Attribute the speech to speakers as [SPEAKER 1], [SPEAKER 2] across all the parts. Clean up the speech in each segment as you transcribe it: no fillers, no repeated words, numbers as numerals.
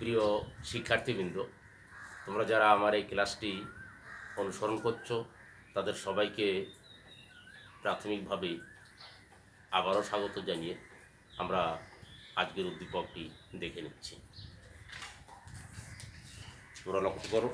[SPEAKER 1] প্রিয় শিক্ষার্থীবৃন্দ, তোমরা যারা আমার এই ক্লাসটি অনুসরণ করছো তাদের সবাইকে প্রাথমিকভাবে আবারও স্বাগত জানিয়ে আমরা আজকের উদ্দীপকটি দেখে নিচ্ছি। তোমরা লক্ষ্য করো,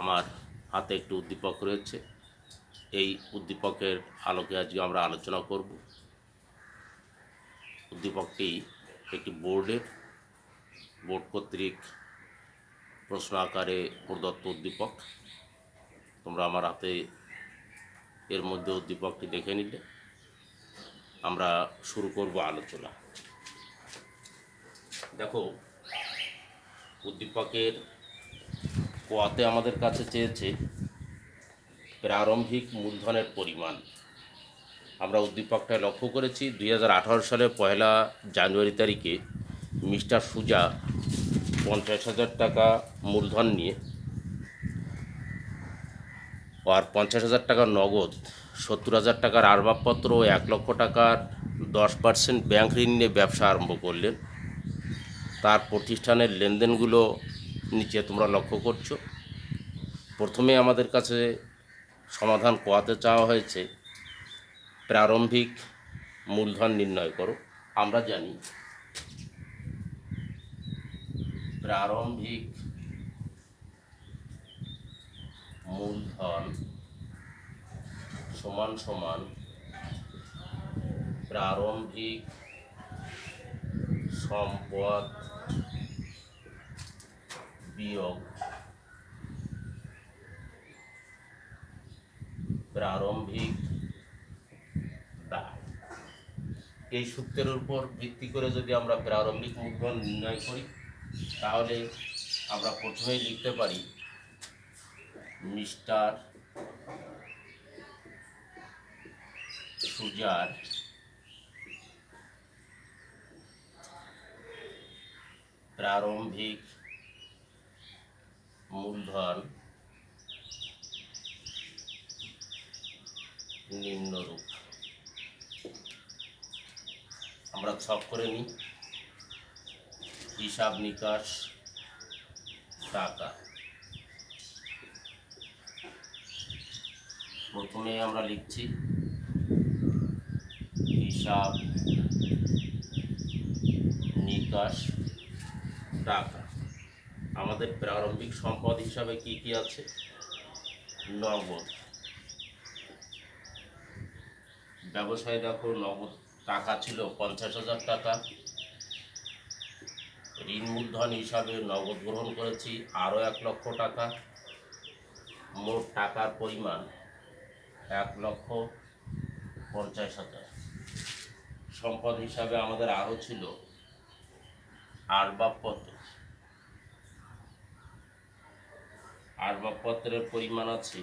[SPEAKER 1] আমার হাতে একটি উদ্দীপক রয়েছে। এই উদ্দীপকের আলোকে আজকে আমরা আলোচনা করব। উদ্দীপকটি একটি বোর্ড কর্তৃক প্রশ্ন আকারে প্রদত্ত উদ্দীপক। তোমরা আমার হাতে এর মধ্যে উদ্দীপকটি দেখে নিলে আমরা শুরু করব আলোচনা। দেখো, উদ্দীপকের কোয়াতে আমাদের কাছে চেয়েছে প্রারম্ভিক মূলধনের পরিমাণ। আমরা উদ্দীপকটায় লক্ষ্য করেছি 2018 সালের 1 জানুয়ারি তারিখে মিস্টার সুজা 50,000 টাকা মূলধন নিয়ে আর 50,000 টাকা নগদ, 70,000 টাকার আসবাবপত্র ও 1 লক্ষ টাকার 10% ব্যাংক ঋণ নিয়ে ব্যবসা আরম্ভ করলেন। তার প্রতিষ্ঠানের লেনদেনগুলো নিচে তোমরা লক্ষ্য করছো। প্রথমে আমাদের কাছে সমাধান কোয়াতে চাওয়া হয়েছে প্রারম্ভিক মূলধন নির্ণয় করো। আমরা জানি প্রারম্ভিক মূলধন সমান সমান প্রারম্ভিক সম্পদ বিয়োগ প্রারম্ভিক দায়। এই সূত্রের উপর ভিত্তি করে যদি আমরা প্রারম্ভিক মূলধন নির্ণয় করি তাহলে আমরা প্রথমেই লিখতে পারি মিস্টার সুজার প্রারম্ভিক মূলধন নিম্নরূপ। আমরা ছক করে নিই। হিসাব নিকাশ টাকা। প্রথমে আমরা লিখছি হিসাব নিকাশ টাকা। আমাদের প্রারম্ভিক সম্পদ হিসাবে কি কি আছে? নগদ। ব্যবসায় দেখো, নগদ টাকা ছিল 50,000 টাকা। ঋণ মূলধন হিসাবে নগদ গ্রহণ করেছি আরও 1 লক্ষ টাকা। মোট টাকার পরিমাণ 1,50,000। সম্পদ হিসাবে আমাদের আরও ছিল আসবাবপত্র। আসবাবপত্রের পরিমাণ আছে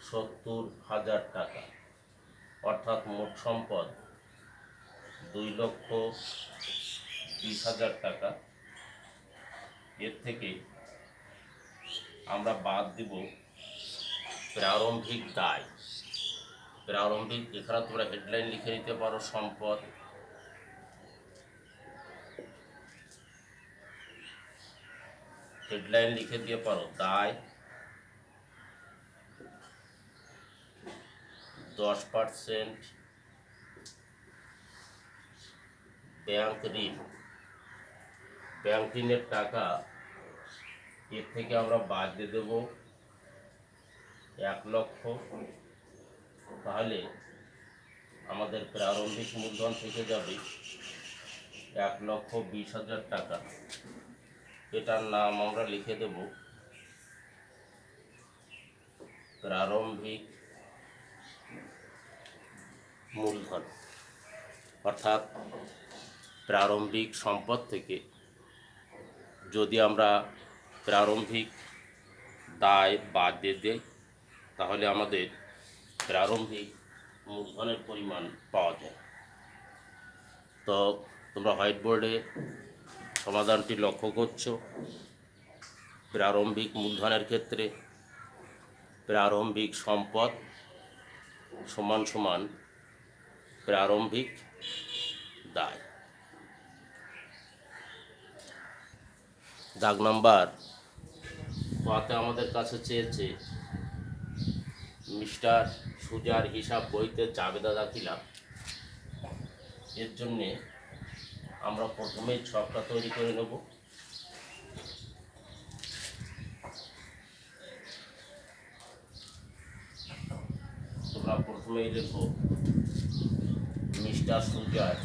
[SPEAKER 1] 70,000 টাকা, অর্থাৎ মোট সম্পদ 2,20,000 টাকা। এর থেকে আমরা বাদ দিব প্রারম্ভিক দায়। প্রারম্ভিক, এখানে তোমরা হেডলাইন লিখে নিতে পারো সম্পদ, হেডলাইন লিখে দিয়ে পারো দায় 10% ব্যাংক ঋণ। ব্যাংক ঋণের টাকা এর থেকে আমরা বাদ দিয়ে দেব 1 লক্ষ। তাহলে আমাদের প্রারম্ভিক মূলধন থেকে যাবে 1,20,000 টাকা। এটার নাম আমরা লিখে দেব প্রারম্ভিক মূলধন। অর্থাৎ প্রারম্ভিক সম্পদ থেকে যদি আমরা প্রারম্ভিক দায় বাদ দিয়ে দেই তাহলে আমাদের প্রারম্ভিক মূলধনের পরিমাণ পাওয়া যায়। তো তোমরা হোয়াইট বোর্ডে সমাধানটি লক্ষ্য করছো। প্রারম্ভিক মূলধনের ক্ষেত্রে প্রারম্ভিক সম্পদ সমান সমান প্রারম্ভিক দায়। দাগ নাম্বার কতে আমাদের কাছে চেয়েছে মিস্টার সুজার হিসাব বইতে জাবেদা দাখিলা। এর জন্যে আমরা প্রথমেই ছকটা তৈরি করে নেব। তোমরা প্রথমেই লেখো মিস্টার সুজার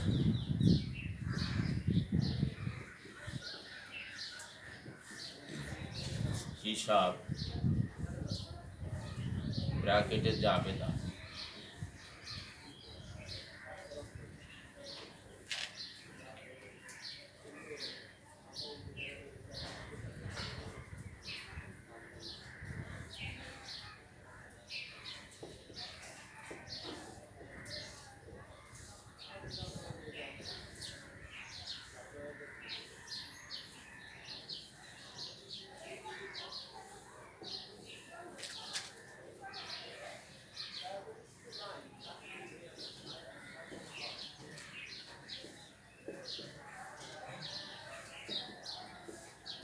[SPEAKER 1] হিসাব ব্র্যাকেটে জাবেদা।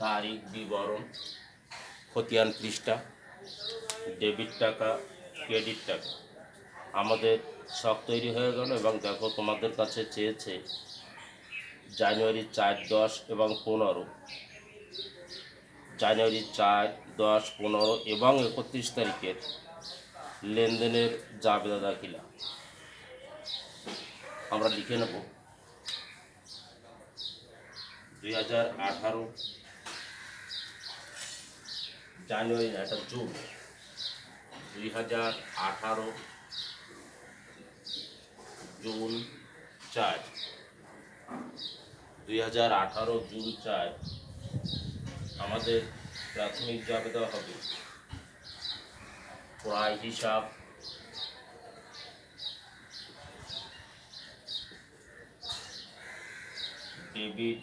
[SPEAKER 1] তারিখ বিবরণ, খতিয়ান পৃষ্ঠা, ডেবিট টাকা, ক্রেডিট টাকা। আমাদের ছক তৈরি হয়ে গেল এবং দেখো তোমাদের কাছে চেয়েছে জানুয়ারি 4, 10 এবং 15, জানুয়ারি 4, 10, 15 এবং 31 তারিখের লেনদেনের জাবেদা দাখিলা। আমরা লিখে নেব 2018 জানুয়ারি না, এটা জুন, 2018 জুন 4, 2018 জুন 4 আমাদের প্রাথমিক জাবেদা হবে ক্রয় হিসাব, ডেবিট,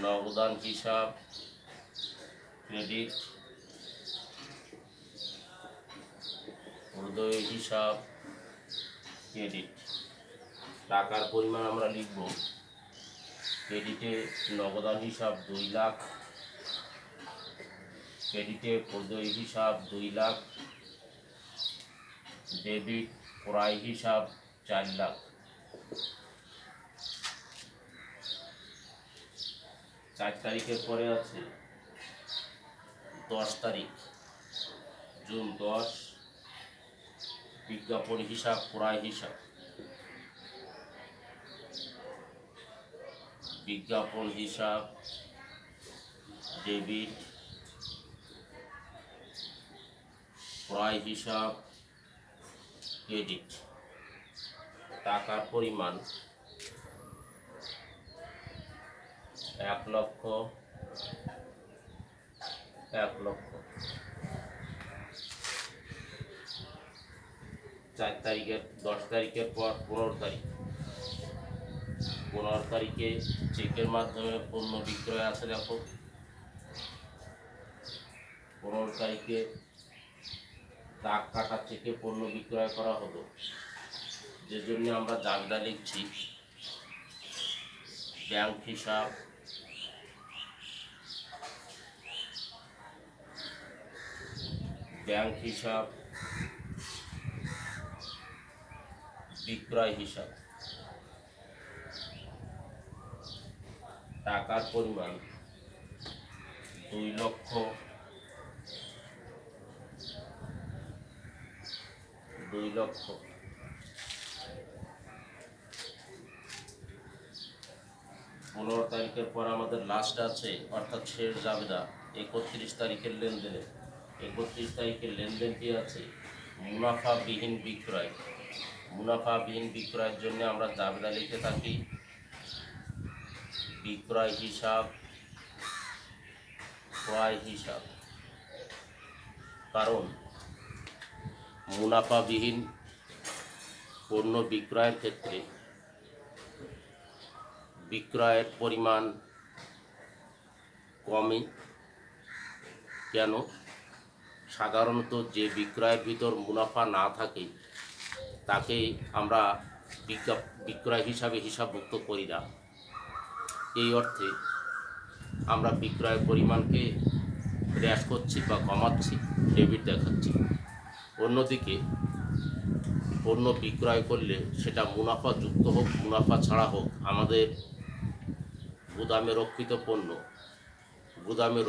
[SPEAKER 1] নগদান হিসাব, ক্রেডিট, প্রদেয় হিসাব, ক্রেডিট। টাকার পরিমাণ আমরা লিখব ক্রেডিটে নগদান হিসাব 2 লাখ, ক্রেডিটে প্রদেয় হিসাব 2 লাখ, ডেবিট ক্রয় হিসাব 4 লাখ। 4 তারিখের পরে আছে 10 তারিখ, জুন 10, বিজ্ঞাপন হিসাব, ক্রয় হিসাব, বিজ্ঞাপন হিসাব, ডেবিট, ক্রয় হিসাব, ক্রেডিট। টাকার পরিমাণ 1 লক্ষ, 1 লক্ষ। 4 তারিখের 10 তারিখের পর 15 তারিখ, 15 তারিখে চেকের মাধ্যমে পণ্য বিক্রয় আছে। দেখো 15 তারিখে দাগ কাটা চেকে পণ্য বিক্রয় করা হলো, যে জন্য আমরা জাবেদা লিখছি ব্যাংক হিসাব, ব্যাংক হিসাব, বিক্রয় হিসাব। টাকার পরিমাণ 2 লক্ষ, 2 লক্ষ। 15 তারিখের পর আমাদের লাস্ট আছে, অর্থাৎ শেষ জাবেদা 31 তারিখের লেনদেনে। 31 তারিখের লেনদেনটি আছে মুনাফাবিহীন বিক্রয়। মুনাফাবিহীন বিক্রয়ের জন্য আমরা জাবেদা লিখে থাকি বিক্রয় হিসাব, ক্রয় হিসাব। কারণ মুনাফাবিহীন পণ্য বিক্রয়ের ক্ষেত্রে বিক্রয়ের পরিমাণ কমই। কেন? সাধারণত যে বিক্রয়ের ভিতর মুনাফা না থাকে তাকে আমরা বিক্রয় হিসাবে হিসাবভুক্ত করি না। এই অর্থে আমরা বিক্রয়ের পরিমাণকে হ্রাস করছি বা কমাচ্ছি, ডেবিট দেখাচ্ছি। অন্যদিকে পণ্য বিক্রয় করলে সেটা মুনাফা যুক্ত হোক, মুনাফা ছাড়া হোক, আমাদের গুদামে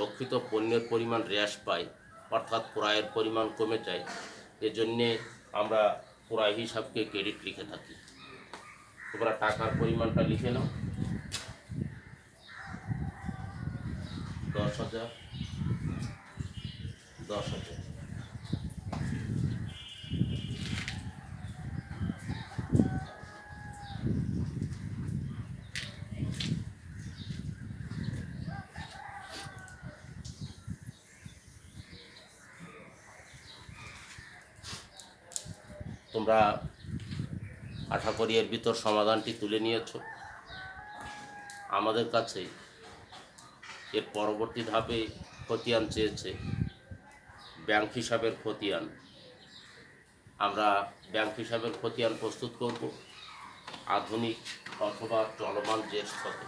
[SPEAKER 1] রক্ষিত পণ্যের পরিমাণ হ্রাস পায়, অর্থাৎ ক্রয়ের পরিমাণ কমে যায়। এজন্যে আমরা ক্রয় হিসাবকে ক্রেডিট লিখে থাকি। তোমরা টাকার পরিমাণটা লিখে নাও, 10,000, 10,000। তোমরা আশা করি এর ভিতর সমাধানটি তুলে নিয়েছো। আমাদের কাছে এর পরবর্তী ধাপে খতিয়ান চেয়েছে, ব্যাংক হিসাবের খতিয়ান। আমরা ব্যাংক হিসাবের খতিয়ান প্রস্তুত করব আধুনিক অথবা চলমান যে স্তরে।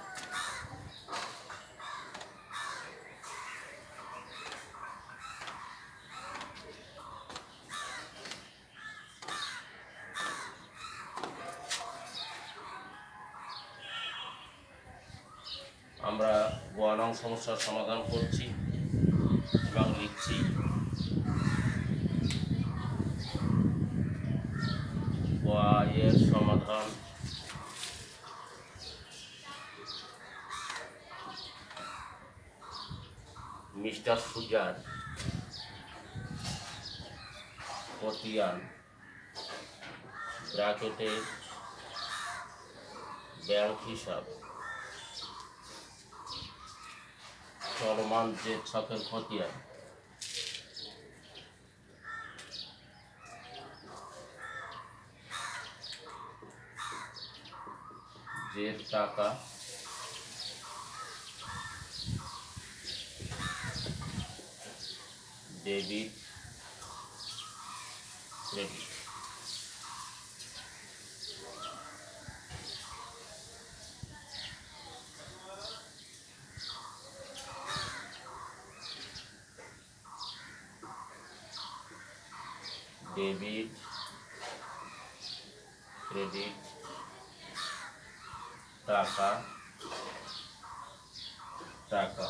[SPEAKER 1] আমরা গোয়ানং সমস্যার সমাধান করছি এবং লিখছি গোয়ের সমাধান মিস্টার সুজার খতিয়ান ব্র্যাকেটে ব্যাংক হিসাব চলমান যে ছকের খতিয়ান যে টাকা ডেবিট ক্রেডিট। ডেবিট ক্রেডিট টাকা টাকা।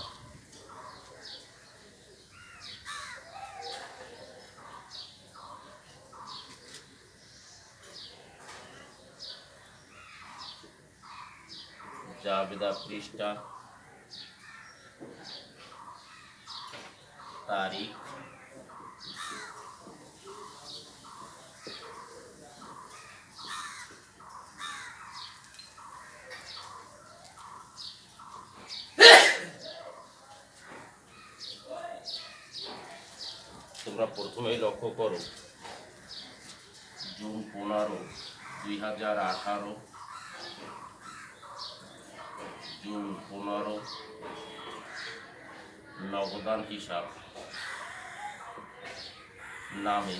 [SPEAKER 1] জাবেদা পৃষ্ঠা, তারিখ, তোমরা প্রথমেই লক্ষ্য করো জুন 15, 2018, জুন 15 নগদান হিসাব নামে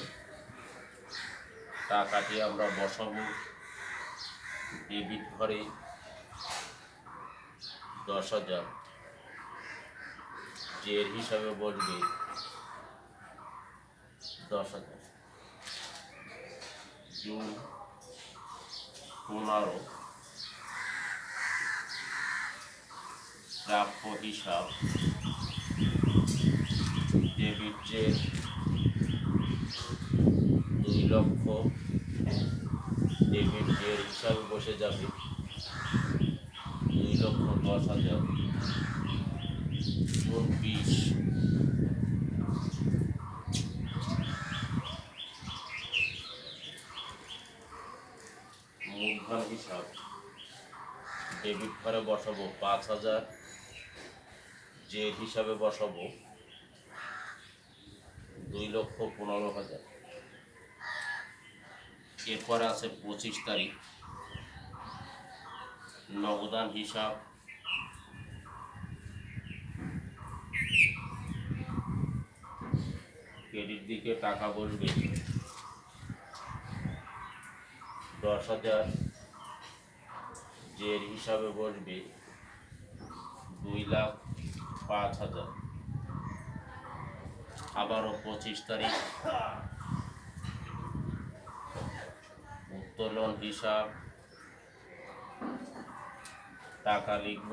[SPEAKER 1] টাকাটি আমরা বসাবো ডেবিট ঘরে 10,000, জের হিসাবে বসবে 10,000। জুন 15 প্রাপ্য হিসাব ডেবিট জের 2 লক্ষ, ডেবিট জের হিসাবে বসে যাবে 2,10,000। জুন 20 মূলধন হিসাব ডেবিট ঘরে বসাবো 5,000, জের হিসাবে বসাবো 2,15,000। এরপরে আছে 25 তারিখ নগদান হিসাব ক্রেডিট দিকে টাকা বসবে 10,000, জের হিসাবে বসবে 2,05,000। আবারও 25 তারিখ উত্তোলন হিসাব, টাকা লিখব,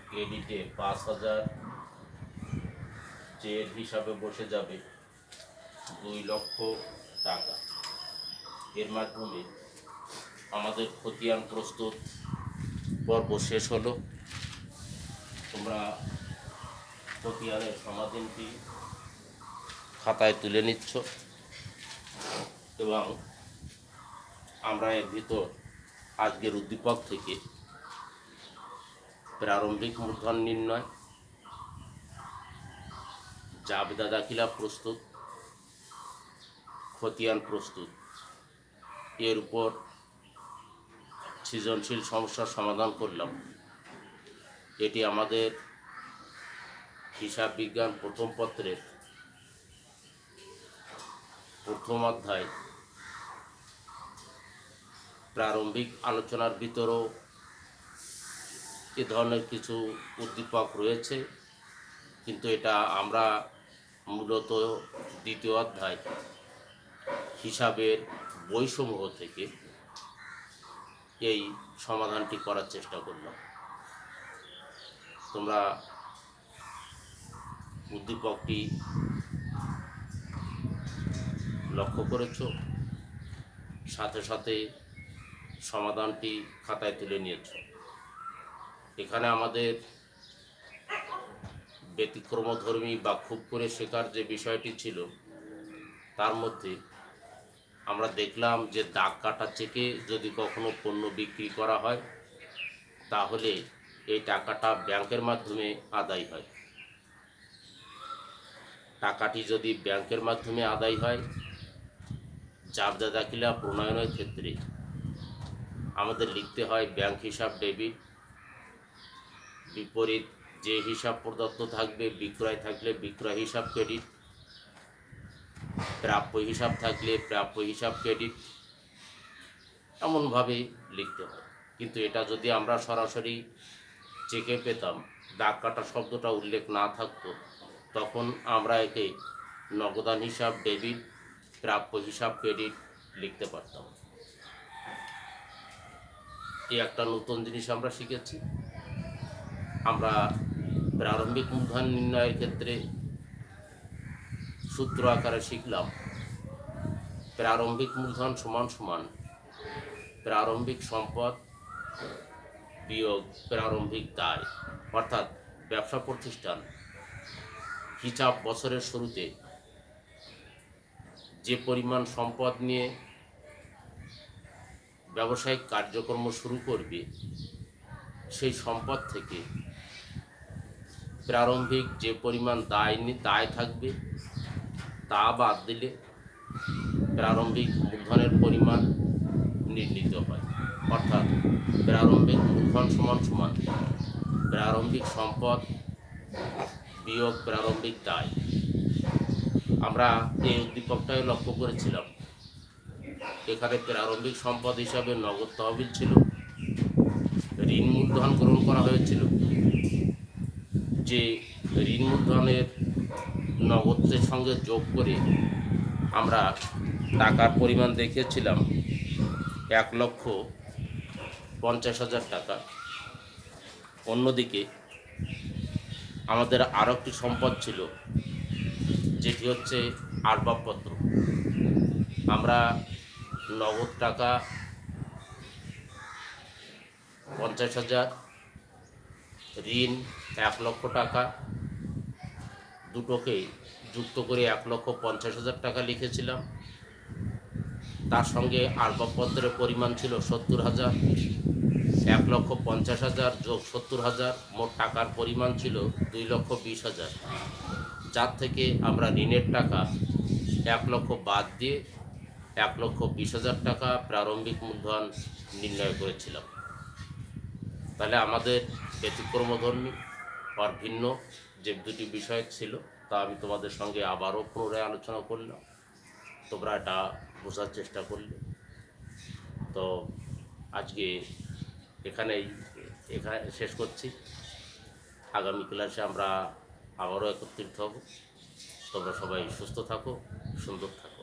[SPEAKER 1] ক্রেডিটে 5,000, চেক হিসাবে বসে যাবে 2 লক্ষ টাকা। এর মাধ্যমে আমাদের খতিয়ান প্রস্তুত পর্ব শেষ হলো। তোমরা খতিয়ানের সমাধানটি খাতায় তুলে নিচ্ছ এবং আমরা এর ভিতর আজকের উদ্দীপক থেকে প্রারম্ভিক মূলধন নির্ণয়, জাবেদা দাখিলা প্রস্তুত, খতিয়ান প্রস্তুত, এর উপর সৃজনশীল সমস্যার সমাধান করলাম। এটি আমাদের হিসাব বিজ্ঞান প্রথম পত্রের প্রথম অধ্যায়। প্রারম্ভিক আলোচনার ভিতরেও এ ধরনের কিছু উদ্দীপক রয়েছে, কিন্তু এটা আমরা মূলত দ্বিতীয় অধ্যায় হিসাবের বইসমূহ থেকে এই সমাধানটি করার চেষ্টা করলাম। তোমরা উদ্দীপকটি লক্ষ্য করেছ, সাথে সাথে সমাধানটি খাতায় তুলে নিয়েছ। এখানে আমাদের ব্যতিক্রমধর্মী বা খুব করে শেখার যে বিষয়টি ছিল, তার মধ্যে আমরা দেখলাম যে দাগ কাটা চেকে যদি কখনো পণ্য বিক্রি করা হয়, তাহলে এই টাকাটা ব্যাংকের মাধ্যমে আদায় হয়। টাকাটি যদি ব্যাংকের মাধ্যমে আদায় হয়, জাবেদা দাখিলা প্রণয়নের ক্ষেত্রে আমাদের লিখতে হয় ব্যাংক হিসাব ডেবিট, বিপরীত যে হিসাব প্রদত্ত থাকবে, বিক্রয় থাকলে বিক্রয় হিসাব ক্রেডিট, প্রাপ্য হিসাব থাকলে প্রাপ্য হিসাব ক্রেডিট, এমনভাবেই লিখতে হয়। কিন্তু এটা যদি আমরা সরাসরি চেকে পেতাম, দাগ কাটা শব্দটা উল্লেখ না থাকতো, তখন আমরা একে নগদান হিসাব ডেবিট, প্রাপ্য হিসাব ক্রেডিট লিখতে পারতাম। এই একটা নতুন জিনিস আমরা শিখেছি। আমরা প্রারম্ভিক মূলধন নির্ণয়ের ক্ষেত্রে সূত্র আকারে শিখলাম প্রারম্ভিক মূলধন সমান সমান প্রারম্ভিক সম্পদ বিয়োগ প্রারম্ভিক দায়। অর্থাৎ ব্যবসা প্রতিষ্ঠান হিসাব বছরের শুরুতে যে পরিমাণ সম্পদ নিয়ে ব্যবসায়িক কার্যক্রম শুরু করবে, সেই সম্পদ থেকে প্রারম্ভিক যে পরিমাণ দায় থাকবে তা বাদ দিলে প্রারম্ভিক মূলধনের পরিমাণ নির্ণীত হয়। অর্থাৎ প্রারম্ভিক মূলধন সমান সমান প্রারম্ভিক সম্পদ বিয়োগ প্রারম্ভিক দায়। আমরা এই উদ্দীপকটাই লক্ষ্য করেছিলাম। এখানে প্রারম্ভিক সম্পদ হিসাবে নগদ তহবিল ছিল, ঋণ মূলধন গ্রহণ করা হয়েছিল। যে ঋণ মূলধনের নগদের সঙ্গে যোগ করে আমরা টাকার পরিমাণ দেখিয়েছিলাম 1,50,000 টাকা। অন্যদিকে আমাদের আরও একটি সম্পদ ছিল, যেটি হচ্ছে আসবাবপত্র। আমরা নগদ টাকা 50,000, ঋণ 1,00,000 টাকা, দুটোকেই যুক্ত করে 1,50,000 টাকা লিখেছিলাম। তার সঙ্গে আসবাবপত্রের পরিমাণ ছিল 70,000। 1,50,000 যোগ 70,000, মোট টাকার পরিমাণ ছিল 2,20,000, যার থেকে আমরা ঋণের টাকা 1,00,000 বাদ দিয়ে 1,20,000 টাকা প্রারম্ভিক মূলধন নির্ণয় করেছিলাম। তাহলে আমাদের ব্যতিক্রমধর্মী আর ভিন্ন যে দুটি বিষয় ছিল, তা আমি তোমাদের সঙ্গে আবারও পুনরায় আলোচনা করলাম। তোমরা এটা বোঝার চেষ্টা করলে। তো আজকে এখানেই এখানে শেষ করছি। আগামী ক্লাসে আমরা আবারও একত্রিত হব। তোমরা সবাই সুস্থ থাকো, সুন্দর থাকো।